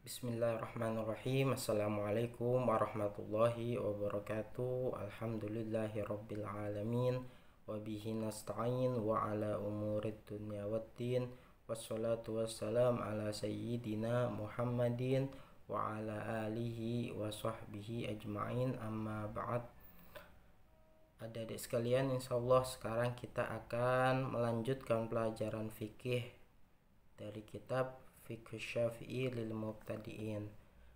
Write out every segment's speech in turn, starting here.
Bismillahirrahmanirrahim. Assalamualaikum warahmatullahi wabarakatuh. Alhamdulillahirabbil alamin. Wabihi nasta'in wa ala umurid dunya waddin. Wassalatu wassalam ala sayyidina Muhammadin wa ala alihi wa sahbihi ajma'in, amma ba'd. Adik-adik sekalian, insyaallah sekarang kita akan melanjutkan pelajaran fikih dari kitab Fiqh Syafi'i lil Mubtadi'in.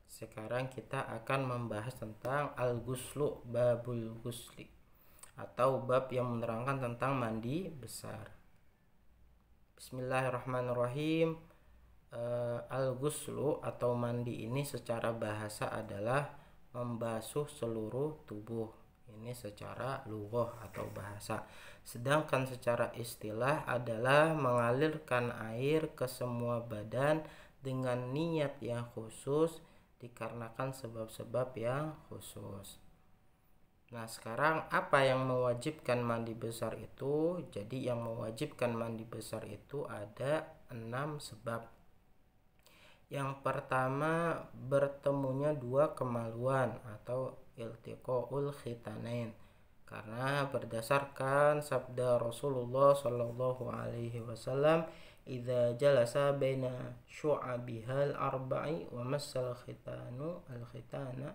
Sekarang kita akan membahas tentang al-ghuslu, babul ghusli, atau bab yang menerangkan tentang mandi besar. Bismillahirrahmanirrahim. Al-ghuslu atau mandi ini secara bahasa adalah membasuh seluruh tubuh. Ini secara lughah atau bahasa. Sedangkan secara istilah adalah mengalirkan air ke semua badan dengan niat yang khusus dikarenakan sebab-sebab yang khusus. Nah, sekarang apa yang mewajibkan mandi besar itu? Jadi yang mewajibkan mandi besar itu ada 6 sebab. Yang pertama, bertemunya dua kemaluan atau iltiqaul khitanain, karena berdasarkan sabda Rasulullah Shallallahu alaihi wasallam, idza jalasa baina syu'abihal arba'i wa massal khitanu al khitana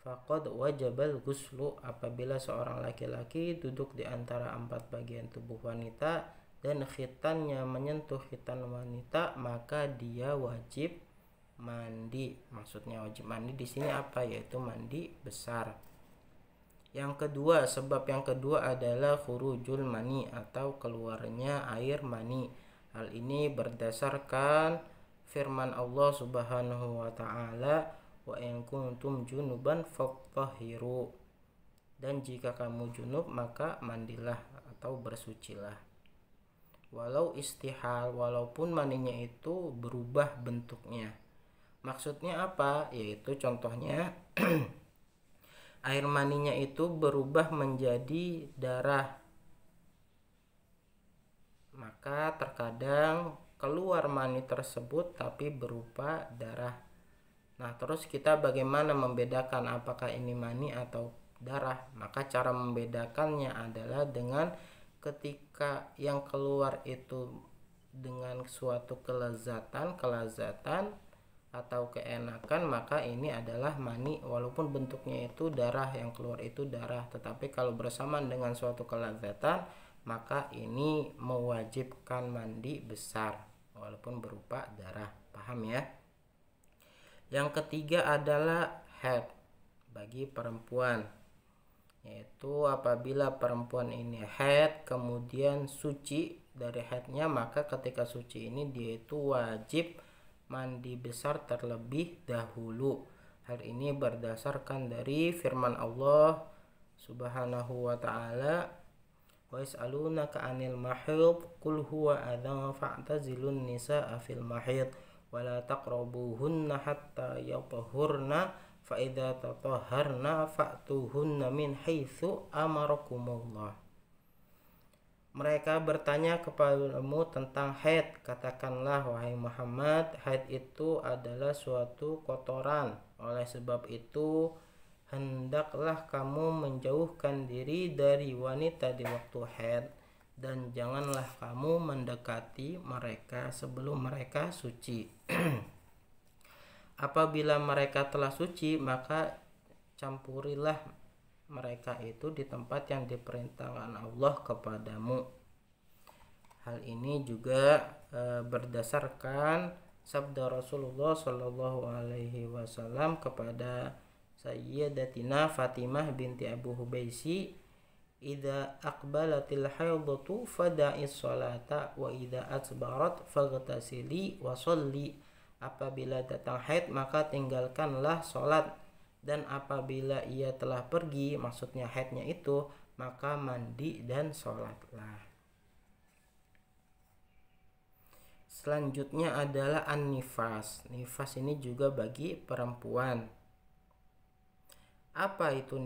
faqad wajabal ghuslu. Apabila seorang laki-laki duduk di antara 4 bagian tubuh wanita dan khitannya menyentuh khitan wanita, maka dia wajib mandi. Maksudnya wajib mandi di sini apa? Yaitu mandi besar. Yang kedua, sebab yang kedua adalah khurujul mani atau keluarnya air mani. Hal ini berdasarkan firman Allah Subhanahu wa taala, wa in kuntum junuban fattahiru. Dan jika kamu junub maka mandilah atau bersucilah. Walau istihal, walaupun maninya itu berubah bentuknya. Maksudnya apa? Yaitu contohnya air maninya itu berubah menjadi darah. Maka terkadang keluar mani tersebut tapi berupa darah. Nah, terus kita bagaimana membedakan apakah ini mani atau darah? Maka cara membedakannya adalah dengan ketika yang keluar itu dengan suatu kelezatan atau keenakan, maka ini adalah mani walaupun bentuknya itu darah, yang keluar itu darah. Tetapi kalau bersamaan dengan suatu kelezatan, maka ini mewajibkan mandi besar walaupun berupa darah. Paham ya? Yang ketiga adalah haid bagi perempuan, yaitu apabila perempuan ini haid kemudian suci dari haidnya, maka ketika suci ini dia itu wajib mandi besar terlebih dahulu. Hal ini berdasarkan dari firman Allah Subhanahu wa taala, wa yas'alunaka 'anil mahid qul huwa adzan fa'tazilun nisaa fil mahid wa la taqrabuhunna hatta yatahurna fa idza tatahharna fa'tuhunna min haitsu amarakumullah. Mereka bertanya kepadamu tentang haid. Katakanlah, wahai Muhammad, haid itu adalah suatu kotoran. Oleh sebab itu, hendaklah kamu menjauhkan diri dari wanita di waktu haid, dan janganlah kamu mendekati mereka sebelum mereka suci. Apabila mereka telah suci, maka campurilah mereka itu di tempat yang diperintahkan Allah kepadamu. Hal ini juga berdasarkan sabda Rasulullah Shallallahu alaihi wasallam kepada Sayyidatina Fatimah binti Abu Hubaisi, idza aqbalatil haidatu fada'is salata wa idza asbarat faghtasili wa sholli. Apabila datang haid maka tinggalkanlah salat, dan apabila ia telah pergi, maksudnya haidnya itu, maka mandi dan sholatlah. Selanjutnya adalah an-nifas. Nifas ini juga bagi perempuan. Apa itu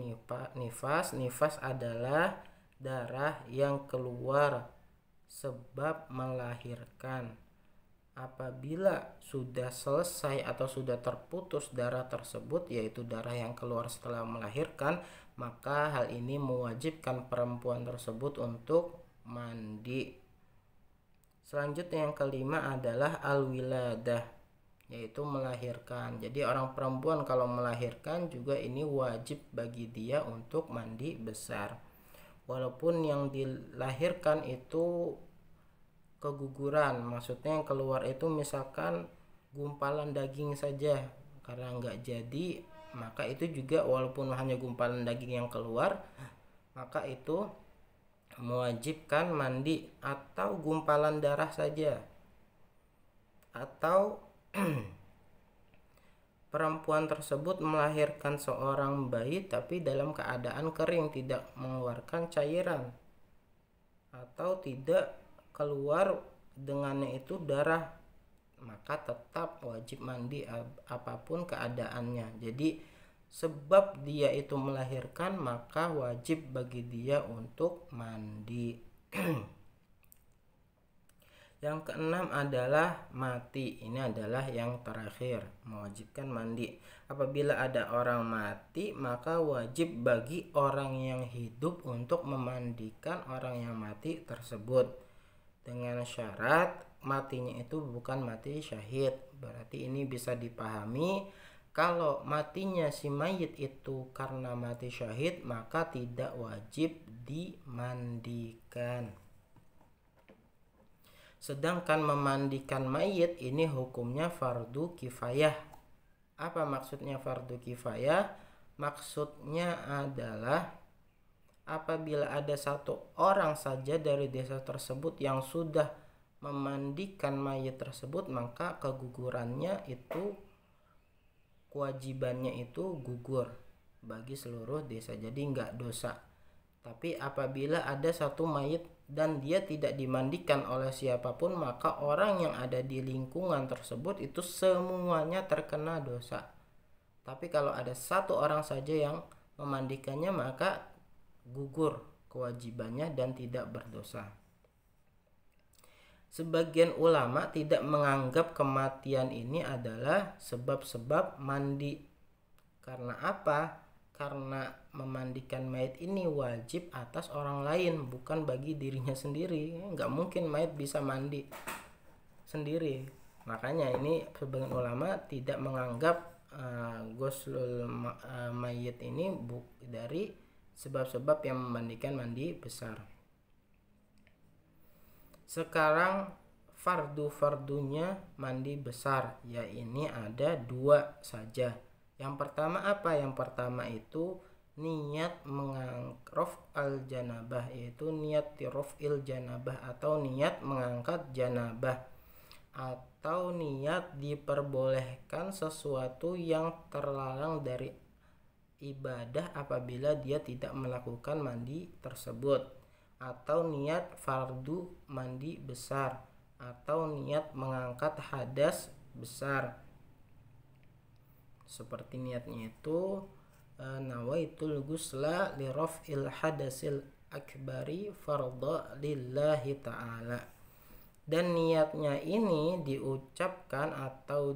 nifas? Nifas adalah darah yang keluar sebab melahirkan Apabila sudah selesai atau sudah terputus darah tersebut, yaitu darah yang keluar setelah melahirkan, maka hal ini mewajibkan perempuan tersebut untuk mandi. Selanjutnya yang kelima adalah al-wiladah, yaitu melahirkan. Jadi orang perempuan kalau melahirkan juga ini wajib bagi dia untuk mandi besar. Walaupun yang dilahirkan itu keguguran, maksudnya yang keluar itu misalkan gumpalan daging saja, karena nggak jadi, maka itu juga walaupun hanya gumpalan daging yang keluar, maka itu mewajibkan mandi. Atau gumpalan darah saja, atau perempuan tersebut melahirkan seorang bayi tapi dalam keadaan kering, tidak mengeluarkan cairan, atau tidak keluar dengannya itu darah, maka tetap wajib mandi apapun keadaannya. Jadi sebab dia itu melahirkan, maka wajib bagi dia untuk mandi. Yang keenam adalah mati. Ini adalah yang terakhir, mewajibkan mandi. Apabila ada orang mati, maka wajib bagi orang yang hidup untuk memandikan orang yang mati tersebut, dengan syarat matinya itu bukan mati syahid. Berarti ini bisa dipahami, kalau matinya si mayit itu karena mati syahid, maka tidak wajib dimandikan. Sedangkan memandikan mayit ini hukumnya fardu kifayah. Apa maksudnya fardu kifayah? Maksudnya adalah apabila ada satu orang saja dari desa tersebut yang sudah memandikan mayit tersebut, maka kegugurannya itu, kewajibannya itu gugur bagi seluruh desa, jadi nggak dosa. Tapi apabila ada satu mayit dan dia tidak dimandikan oleh siapapun, maka orang yang ada di lingkungan tersebut itu semuanya terkena dosa. Tapi kalau ada satu orang saja yang memandikannya, maka gugur kewajibannya dan tidak berdosa. Sebagian ulama tidak menganggap kematian ini adalah sebab-sebab mandi. Karena apa? Karena memandikan mayit ini wajib atas orang lain, bukan bagi dirinya sendiri. Nggak mungkin mayit bisa mandi sendiri. Makanya ini sebagian ulama tidak menganggap ghuslul mayit ini dari sebab-sebab yang memandikan mandi besar. Sekarang fardu-fardunya mandi besar, ya ini ada dua saja. Yang pertama apa? Yang pertama itu niat mengangkat al-janabah, yaitu niat tirofil janabah atau niat mengangkat janabah, atau niat diperbolehkan sesuatu yang terlarang dari ibadah apabila dia tidak melakukan mandi tersebut, atau niat fardu mandi besar, atau niat mengangkat hadas besar. Seperti niatnya itu nawaitul ghusla li raf'il hadasil akbari fardha lillahi ta'ala. Dan niatnya ini diucapkan atau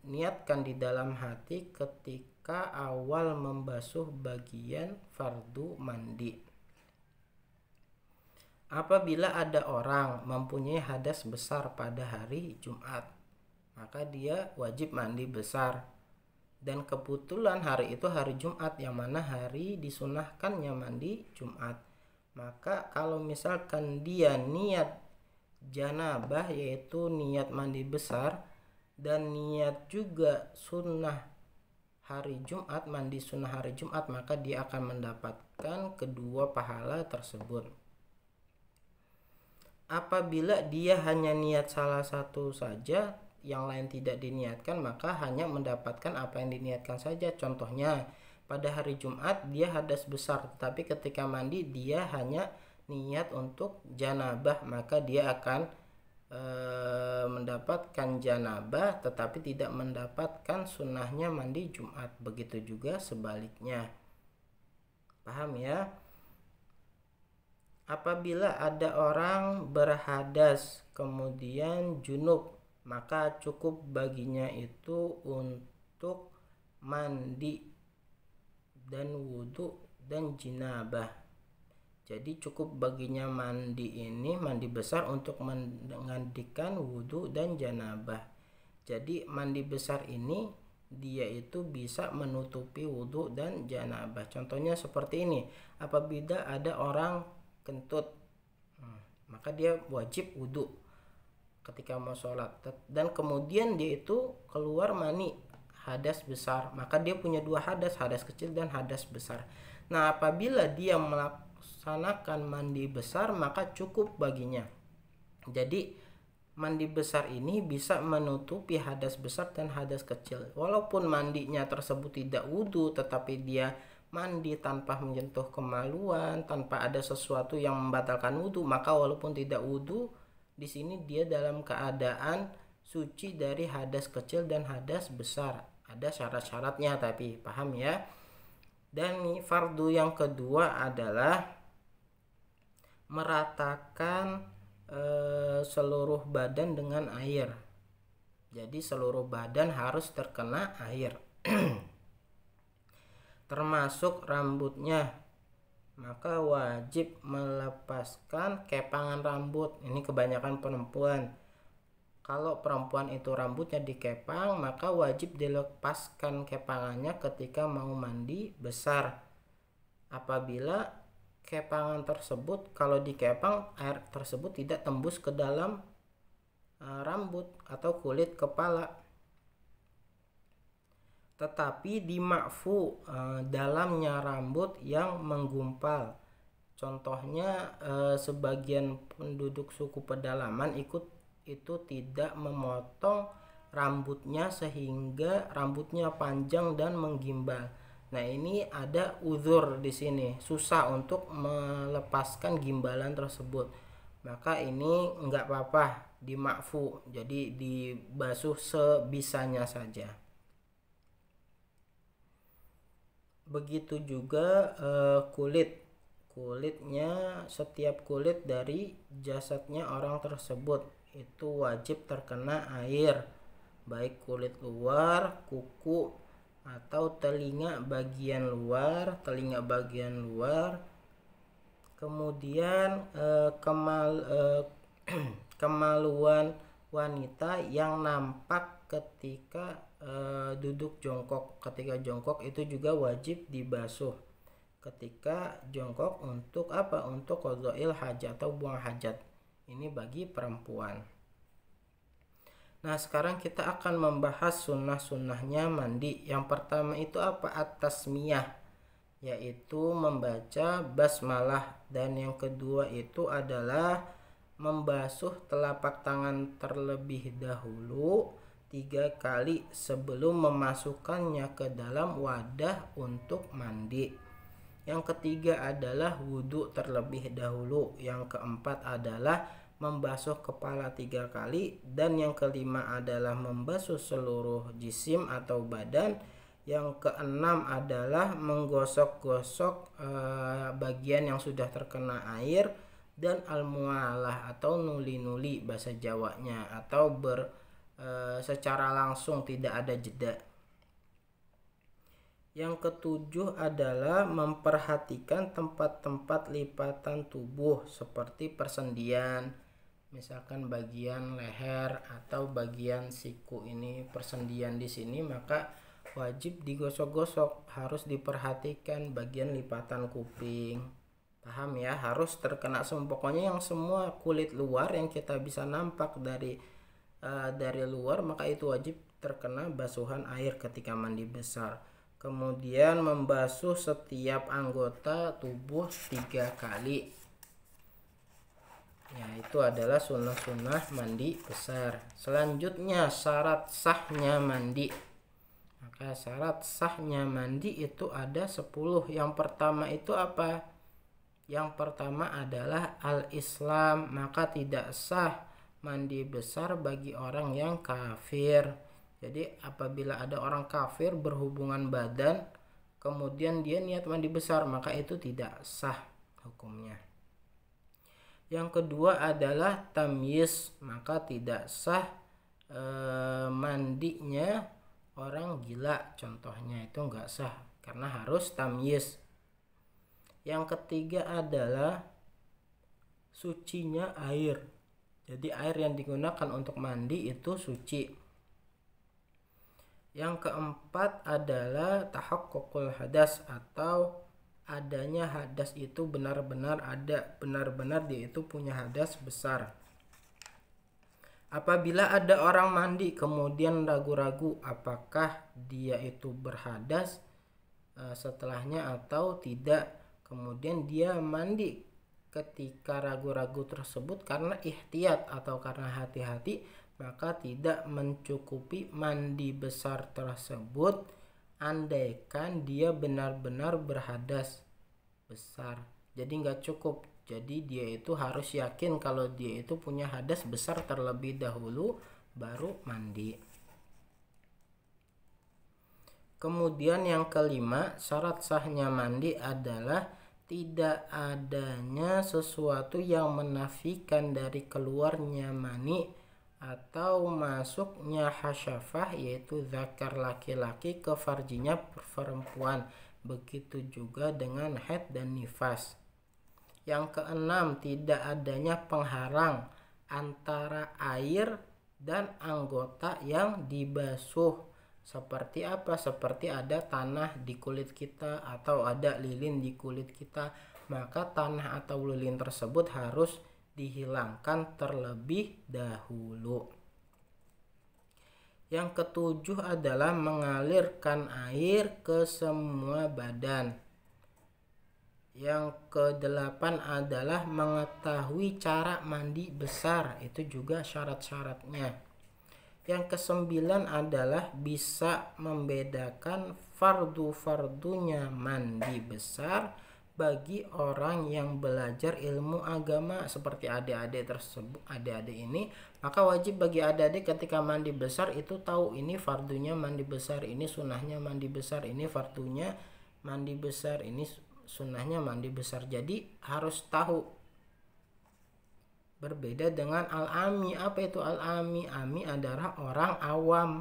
niatkan di dalam hati ketika awal membasuh bagian fardu mandi. Apabila ada orang mempunyai hadas besar pada hari Jumat, maka dia wajib mandi besar. Dan kebetulan hari itu hari Jumat, yang mana hari disunahkannya mandi Jumat. Maka kalau misalkan dia niat janabah, yaitu niat mandi besar, dan niat juga sunnah hari Jumat, mandi sunnah hari Jumat, maka dia akan mendapatkan kedua pahala tersebut. Apabila dia hanya niat salah satu saja, yang lain tidak diniatkan, maka hanya mendapatkan apa yang diniatkan saja. Contohnya pada hari Jumat dia hadas besar, tapi ketika mandi dia hanya niat untuk janabah, maka dia akan mendapatkan janabah tetapi tidak mendapatkan sunnahnya mandi Jumat. Begitu juga sebaliknya. Paham ya? Apabila ada orang berhadas kemudian junub, maka cukup baginya itu untuk mandi dan wudhu dan jinabah. Jadi cukup baginya mandi ini, mandi besar, untuk menggantikan wudhu dan janabah. Jadi mandi besar ini dia itu bisa menutupi wudhu dan janabah. Contohnya seperti ini, apabila ada orang kentut, maka dia wajib wudhu ketika mau sholat, dan kemudian dia itu keluar mani, hadas besar, maka dia punya dua hadas, hadas kecil dan hadas besar. Nah, apabila dia melaksanakan mandi besar, maka cukup baginya. Jadi mandi besar ini bisa menutupi hadas besar dan hadas kecil. Walaupun mandinya tersebut tidak wudhu, tetapi dia mandi tanpa menyentuh kemaluan, tanpa ada sesuatu yang membatalkan wudhu, maka walaupun tidak wudhu, di sini dia dalam keadaan suci dari hadas kecil dan hadas besar. Ada syarat-syaratnya, tapi paham ya. Dan fardu yang kedua adalah meratakan seluruh badan dengan air. Jadi seluruh badan harus terkena air. Termasuk rambutnya, maka wajib melepaskan kepangan rambut. Ini kebanyakan perempuan. Kalau perempuan itu rambutnya dikepang, maka wajib dilepaskan kepangannya ketika mau mandi besar. Apabila kepangan tersebut, kalau dikepang, air tersebut tidak tembus ke dalam rambut atau kulit kepala, tetapi dimakfu dalamnya rambut yang menggumpal. Contohnya sebagian penduduk suku pedalaman itu tidak memotong rambutnya sehingga rambutnya panjang dan menggimbal. Nah, ini ada uzur di sini, susah untuk melepaskan gimbalan tersebut. Maka ini enggak apa-apa, dimakfu. Jadi dibasuh sebisanya saja. Begitu juga kulitnya, setiap kulit dari jasadnya orang tersebut itu wajib terkena air, baik kulit luar, kuku, atau telinga bagian luar. Kemudian kemaluan wanita yang nampak ketika duduk jongkok. Ketika jongkok itu juga wajib dibasuh ketika jongkok. Untuk apa? Untuk qadha'il hajat atau buang hajat. Ini bagi perempuan. Nah, sekarang kita akan membahas sunnah-sunnahnya mandi. Yang pertama itu apa? At-tasmiyah, yaitu membaca basmalah. Dan yang kedua itu adalah membasuh telapak tangan terlebih dahulu 3 kali sebelum memasukkannya ke dalam wadah untuk mandi. Yang ketiga adalah wudhu terlebih dahulu. Yang keempat adalah membasuh kepala 3 kali. Dan yang kelima adalah membasuh seluruh jisim atau badan. Yang keenam adalah menggosok-gosok bagian yang sudah terkena air. Dan al-mualah atau nuli-nuli bahasa Jawanya, atau secara langsung, tidak ada jeda. Yang ketujuh adalah memperhatikan tempat-tempat lipatan tubuh seperti persendian, misalkan bagian leher atau bagian siku ini persendian di sini, maka wajib digosok-gosok. Harus diperhatikan bagian lipatan kuping, paham ya, harus terkena semua. Pokoknya yang semua kulit luar yang kita bisa nampak dari luar, maka itu wajib terkena basuhan air ketika mandi besar. Kemudian membasuh setiap anggota tubuh 3 kali. Ya, itu adalah sunnah-sunnah mandi besar. Selanjutnya syarat sahnya mandi. Maka syarat sahnya mandi itu ada 10. Yang pertama itu apa? Yang pertama adalah al-Islam. Maka tidak sah mandi besar bagi orang yang kafir. Jadi apabila ada orang kafir berhubungan badan kemudian dia niat mandi besar, maka itu tidak sah hukumnya. Yang kedua adalah tamyiz, maka tidak sah mandinya orang gila, contohnya itu enggak sah karena harus tamyiz. Yang ketiga adalah sucinya air. Jadi air yang digunakan untuk mandi itu suci. Yang keempat adalah tahaqququl hadas, atau adanya hadas itu benar-benar ada, benar-benar dia itu punya hadas besar. Apabila ada orang mandi kemudian ragu-ragu apakah dia itu berhadas setelahnya atau tidak, kemudian dia mandi ketika ragu-ragu tersebut karena ihtiyat atau karena hati-hati, maka tidak mencukupi mandi besar tersebut andaikan dia benar-benar berhadas besar. Jadi nggak cukup. Jadi dia itu harus yakin kalau dia itu punya hadas besar terlebih dahulu baru mandi. Kemudian yang kelima, syarat sahnya mandi adalah tidak adanya sesuatu yang menafikan dari keluarnya mani atau masuknya hasyafah, yaitu zakar laki-laki ke farjinya perempuan. Begitu juga dengan haid dan nifas. Yang keenam, tidak adanya penghalang antara air dan anggota yang dibasuh. Seperti apa? Seperti ada tanah di kulit kita atau ada lilin di kulit kita, maka tanah atau lilin tersebut harus dihilangkan terlebih dahulu. Yang ketujuh adalah mengalirkan air ke semua badan. Yang kedelapan adalah mengetahui cara mandi besar, itu juga syarat-syaratnya. Yang kesembilan adalah bisa membedakan fardu-fardunya mandi besar bagi orang yang belajar ilmu agama seperti adik-adik tersebut. Adik-adik ini, maka wajib bagi adik-adik ketika mandi besar itu tahu ini fardunya mandi besar, ini sunnahnya mandi besar, ini fardunya mandi besar, ini sunnahnya mandi besar. Jadi harus tahu. Berbeda dengan al-ami. Apa itu al-ami? Ami adalah orang awam.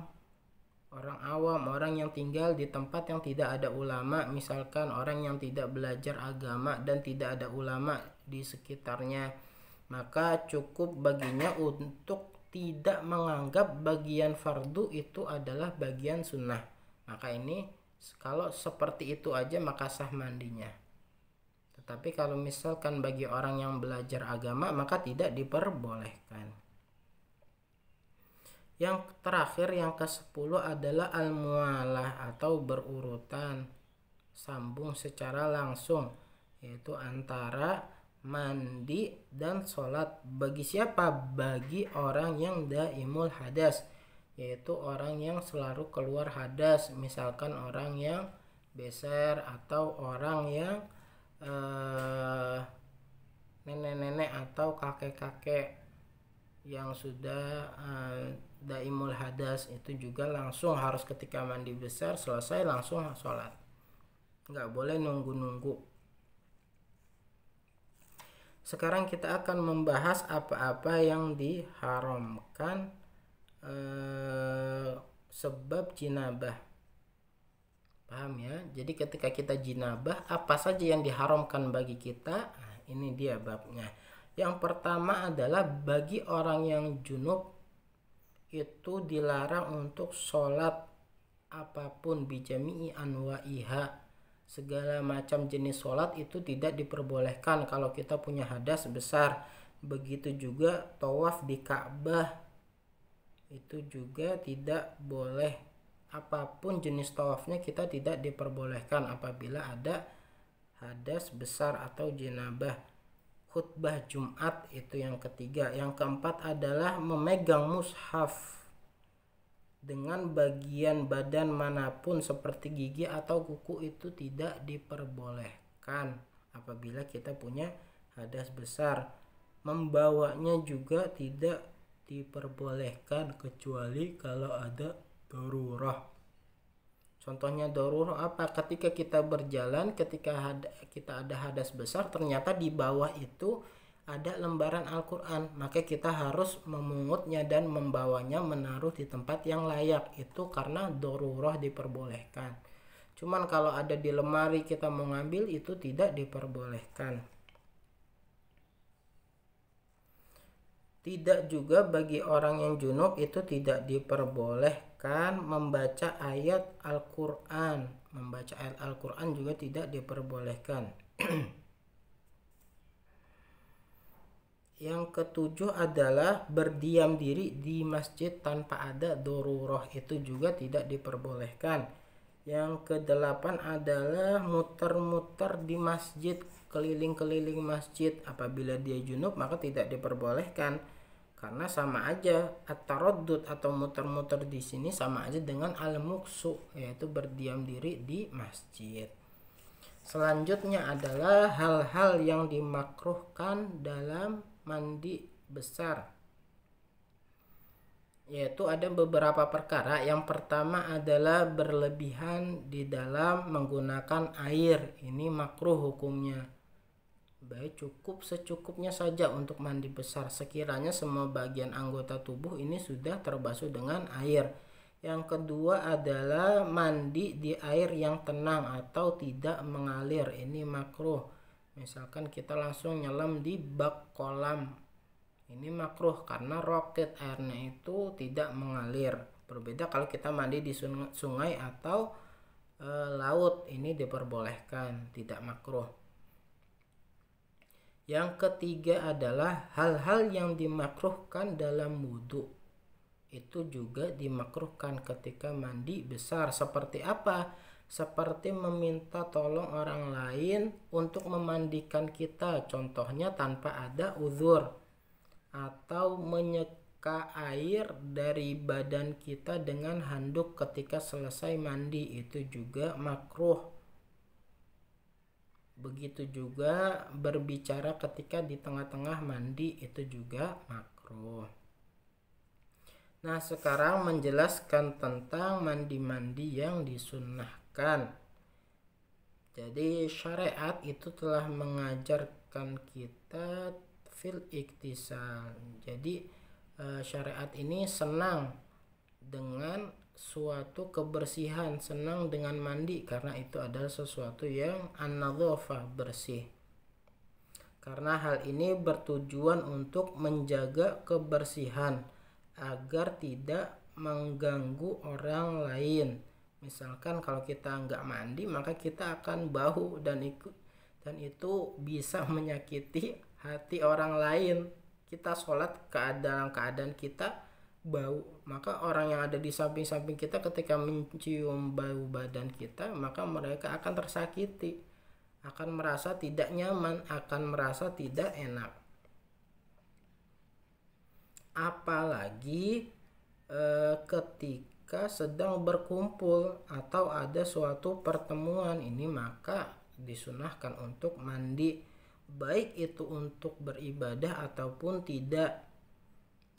Orang yang tinggal di tempat yang tidak ada ulama, misalkan orang yang tidak belajar agama dan tidak ada ulama di sekitarnya, maka cukup baginya untuk tidak menganggap bagian fardu itu adalah bagian sunnah. Maka ini kalau seperti itu aja maka sah mandinya. Tetapi kalau misalkan bagi orang yang belajar agama maka tidak diperbolehkan. Yang terakhir, yang ke-10 adalah al-mualah atau berurutan, sambung secara langsung, yaitu antara mandi dan sholat. Bagi siapa? Bagi orang yang daimul hadas, yaitu orang yang selalu keluar hadas, misalkan orang yang beser atau orang yang nenek-nenek atau kakek-kakek yang sudah daimul hadas, itu juga langsung harus ketika mandi besar selesai langsung sholat, nggak boleh nunggu-nunggu. Sekarang kita akan membahas apa-apa yang diharamkan sebab jinabah. Paham ya? Jadi ketika kita jinabah, apa saja yang diharamkan bagi kita? Nah, ini dia babnya. Yang pertama adalah bagi orang yang junub itu dilarang untuk sholat apapun, bijami'i anwa'iha, segala macam jenis sholat itu tidak diperbolehkan kalau kita punya hadas besar. Begitu juga tawaf di Ka'bah itu juga tidak boleh, apapun jenis tawafnya kita tidak diperbolehkan apabila ada hadas besar atau jenabah. Khutbah Jumat itu yang ketiga. Yang keempat adalah memegang mushaf dengan bagian badan manapun seperti gigi atau kuku itu tidak diperbolehkan apabila kita punya hadas besar. Membawanya juga tidak diperbolehkan kecuali kalau ada darurah. Contohnya darurah apa? Ketika kita berjalan, ketika kita ada hadas besar, ternyata di bawah itu ada lembaran Al-Quran, maka kita harus memungutnya dan membawanya menaruh di tempat yang layak. Itu karena darurah diperbolehkan. Cuman kalau ada di lemari kita mau ngambil, itu tidak diperbolehkan. Tidak juga bagi orang yang junub itu tidak diperbolehkan membaca ayat Al-Quran. Membaca ayat Al-Quran juga tidak diperbolehkan. Yang ketujuh adalah berdiam diri di masjid tanpa ada darurah, itu juga tidak diperbolehkan. Yang kedelapan adalah muter-muter di masjid, keliling-keliling masjid. Apabila dia junub maka tidak diperbolehkan, karena sama aja at-taraddud atau muter-muter di sini sama aja dengan al-muksu, yaitu berdiam diri di masjid. Selanjutnya adalah hal-hal yang dimakruhkan dalam mandi besar, yaitu ada beberapa perkara. Yang pertama adalah berlebihan di dalam menggunakan air. Ini makruh hukumnya. Baik, cukup secukupnya saja untuk mandi besar, sekiranya semua bagian anggota tubuh ini sudah terbasuh dengan air. Yang kedua adalah mandi di air yang tenang atau tidak mengalir. Ini makruh. Misalkan kita langsung nyelam di bak kolam, ini makruh karena roket airnya itu tidak mengalir. Berbeda kalau kita mandi di sungai atau laut, ini diperbolehkan, tidak makruh. Yang ketiga adalah hal-hal yang dimakruhkan dalam wudhu, itu juga dimakruhkan ketika mandi besar. Seperti apa? Seperti meminta tolong orang lain untuk memandikan kita, contohnya tanpa ada uzur, atau menyeka air dari badan kita dengan handuk ketika selesai mandi, itu juga makruh. Begitu juga berbicara ketika di tengah-tengah mandi, itu juga makruh. Nah, sekarang menjelaskan tentang mandi-mandi yang disunnahkan. Jadi syariat itu telah mengajarkan kita fil iktisal. Jadi syariat ini senang dengan suatu kebersihan, senang dengan mandi, karena itu adalah sesuatu yang an-nadhafah, bersih. Karena hal ini bertujuan untuk menjaga kebersihan agar tidak mengganggu orang lain. Misalkan kalau kita nggak mandi maka kita akan bau, dan itu bisa menyakiti hati orang lain. Kita sholat dalam keadaan kita bau, maka orang yang ada di samping-samping kita ketika mencium bau badan kita, maka mereka akan tersakiti, akan merasa tidak nyaman, akan merasa tidak enak. Apalagi ketika sedang berkumpul atau ada suatu pertemuan, ini maka disunahkan untuk mandi, baik itu untuk beribadah ataupun tidak.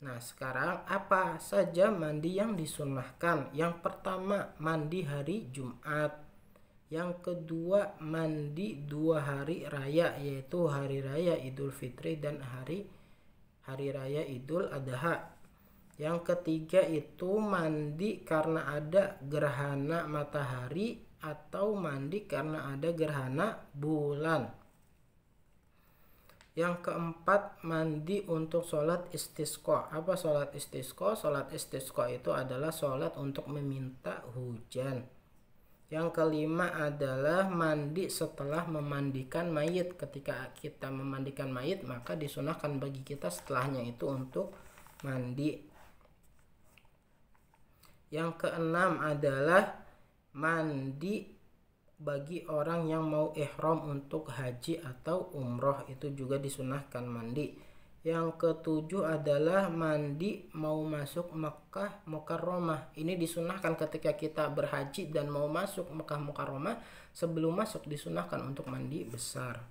Nah, sekarang apa saja mandi yang disunahkan? Yang pertama, mandi hari Jumat. Yang kedua, mandi 2 hari raya, yaitu hari raya Idul Fitri dan hari raya Idul Adha. Yang ketiga itu mandi karena ada gerhana matahari atau mandi karena ada gerhana bulan. Yang keempat, mandi untuk sholat istisqa. Apa sholat istisqa? Sholat istisqa itu adalah sholat untuk meminta hujan. Yang kelima adalah mandi setelah memandikan mayit. Ketika kita memandikan mayit, maka disunahkan bagi kita setelahnya itu untuk mandi. Yang keenam adalah mandi bagi orang yang mau ihram untuk haji atau umroh, itu juga disunahkan mandi. Yang ketujuh adalah mandi mau masuk Makkah Mukarramah. Ini disunahkan ketika kita berhaji dan mau masuk Makkah Mukarramah, sebelum masuk disunahkan untuk mandi besar.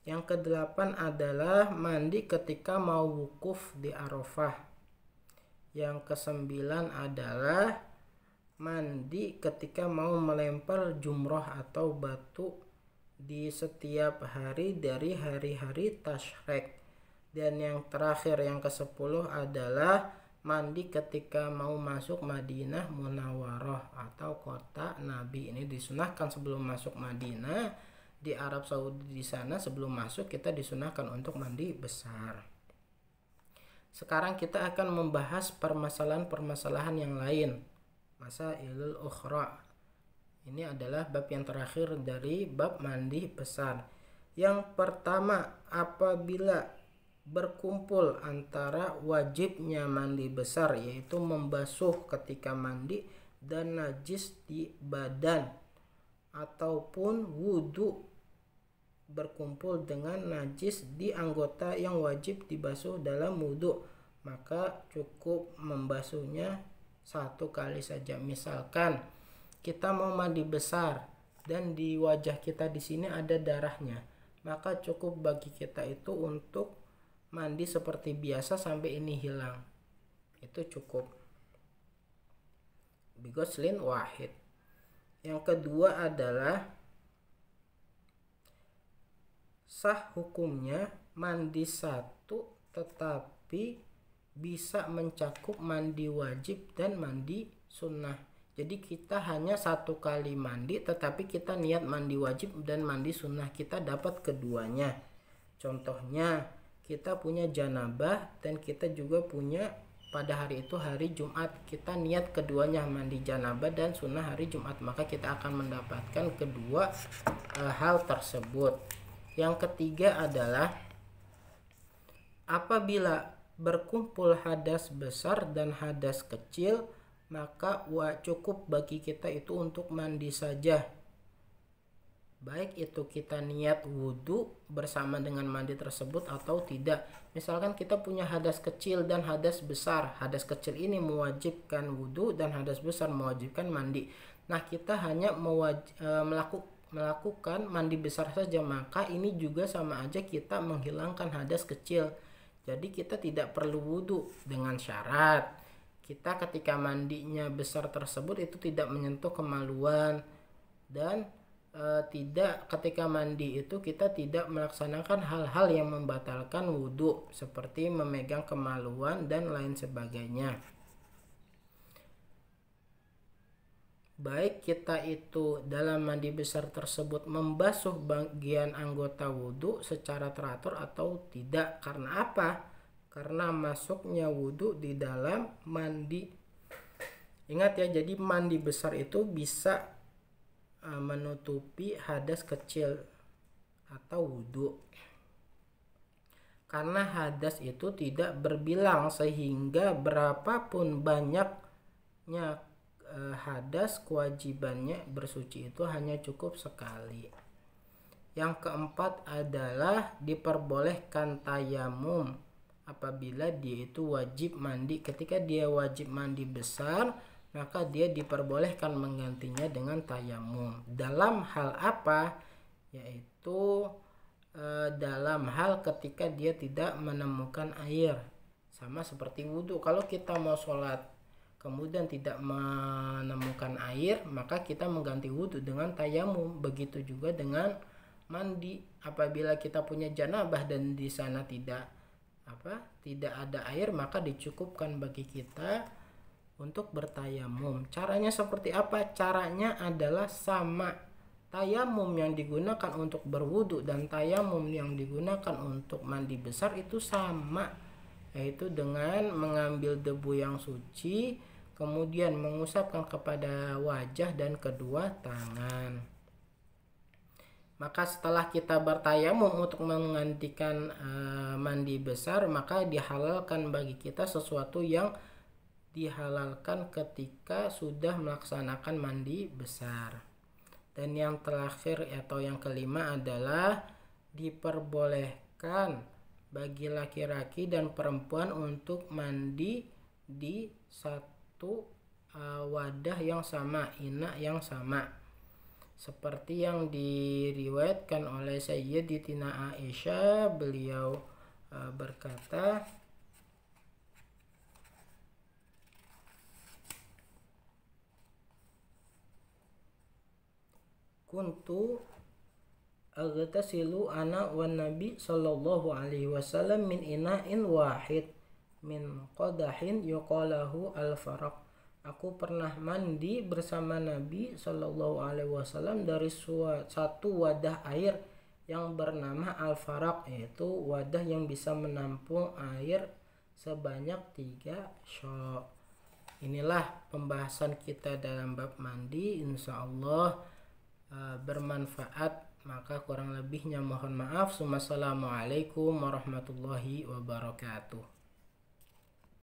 Yang kedelapan adalah mandi ketika mau wukuf di Arafah. Yang kesembilan adalah mandi ketika mau melempar jumroh atau batu di setiap hari dari hari-hari tasyrik. Dan yang terakhir yang ke-10 adalah mandi ketika mau masuk Madinah Munawwarah atau kota Nabi. Ini disunahkan sebelum masuk Madinah di Arab Saudi. Di sana sebelum masuk kita disunahkan untuk mandi besar. Sekarang kita akan membahas permasalahan-permasalahan yang lain. Masailul ukhra. Ini adalah bab yang terakhir dari bab mandi besar. Yang pertama, apabila berkumpul antara wajibnya mandi besar, yaitu membasuh ketika mandi, dan najis di badan, ataupun wudhu berkumpul dengan najis di anggota yang wajib dibasuh dalam wudhu, maka cukup membasuhnya 1 kali saja. Misalkan kita mau mandi besar dan di wajah kita di sini ada darahnya, maka cukup bagi kita itu untuk mandi seperti biasa sampai ini hilang. Itu cukup. Bighuslin wahid. Yang kedua adalah sah hukumnya mandi 1 tetapi bisa mencakup mandi wajib dan mandi sunnah. Jadi kita hanya 1 kali mandi tetapi kita niat mandi wajib dan mandi sunnah, kita dapat keduanya. Contohnya kita punya janabah dan kita juga punya pada hari itu hari Jumat, kita niat keduanya, mandi janabah dan sunnah hari Jumat, maka kita akan mendapatkan kedua hal tersebut. Yang ketiga adalah apabila berkumpul hadas besar dan hadas kecil, maka cukup bagi kita itu untuk mandi saja. Baik itu kita niat wudhu bersama dengan mandi tersebut atau tidak. Misalkan kita punya hadas kecil dan hadas besar. Hadas kecil ini mewajibkan wudhu dan hadas besar mewajibkan mandi. Nah, kita hanya melakukan mandi besar saja, maka ini juga sama aja kita menghilangkan hadas kecil. Jadi kita tidak perlu wudhu dengan syarat kita ketika mandinya besar tersebut itu tidak menyentuh kemaluan, dan tidak ketika mandi itu kita tidak melaksanakan hal-hal yang membatalkan wudhu seperti memegang kemaluan dan lain sebagainya. Baik kita itu dalam mandi besar tersebut membasuh bagian anggota wudhu secara teratur atau tidak. Karena apa? Karena masuknya wudhu di dalam mandi. Ingat ya, jadi mandi besar itu bisa menutupi hadas kecil atau wudhu. Karena hadas itu tidak berbilang, sehingga berapapun banyaknya hadas, kewajibannya bersuci itu hanya cukup sekali. Yang keempat adalah diperbolehkan tayamum apabila dia itu wajib mandi. Ketika dia wajib mandi besar, maka dia diperbolehkan menggantinya dengan tayamum. Dalam hal apa? Yaitu dalam hal ketika dia tidak menemukan air. Sama seperti wudhu, kalau kita mau sholat kemudian tidak menemukan air, maka kita mengganti wudhu dengan tayamum. Begitu juga dengan mandi, apabila kita punya janabah dan di sana tidak ada air, maka dicukupkan bagi kita untuk bertayamum. Caranya seperti apa? Caranya adalah sama. Tayamum yang digunakan untuk berwudu dan tayamum yang digunakan untuk mandi besar itu sama, yaitu dengan mengambil debu yang suci kemudian mengusapkan kepada wajah dan kedua tangan. Maka setelah kita bertayamum untuk menggantikan mandi besar, maka dihalalkan bagi kita sesuatu yang dihalalkan ketika sudah melaksanakan mandi besar. Dan yang terakhir atau yang kelima adalah diperbolehkan bagi laki-laki dan perempuan untuk mandi di satu wadah yang sama, ina yang sama. Seperti yang diriwayatkan oleh Sayyidatina Aisyah, beliau berkata, kuntu aghtasilu ana wan nabi sallallahu alaihi wasallam min ina'in wahid min qadahin yuqalahu al-faraq. Aku pernah mandi bersama Nabi sallallahu alaihi wasallam dari satu wadah air yang bernama al-faraq, yaitu wadah yang bisa menampung air sebanyak 3 sya'. Inilah pembahasan kita dalam bab mandi, insyaallah bermanfaat. Maka kurang lebihnya mohon maaf. Wassalamualaikum warahmatullahi wabarakatuh.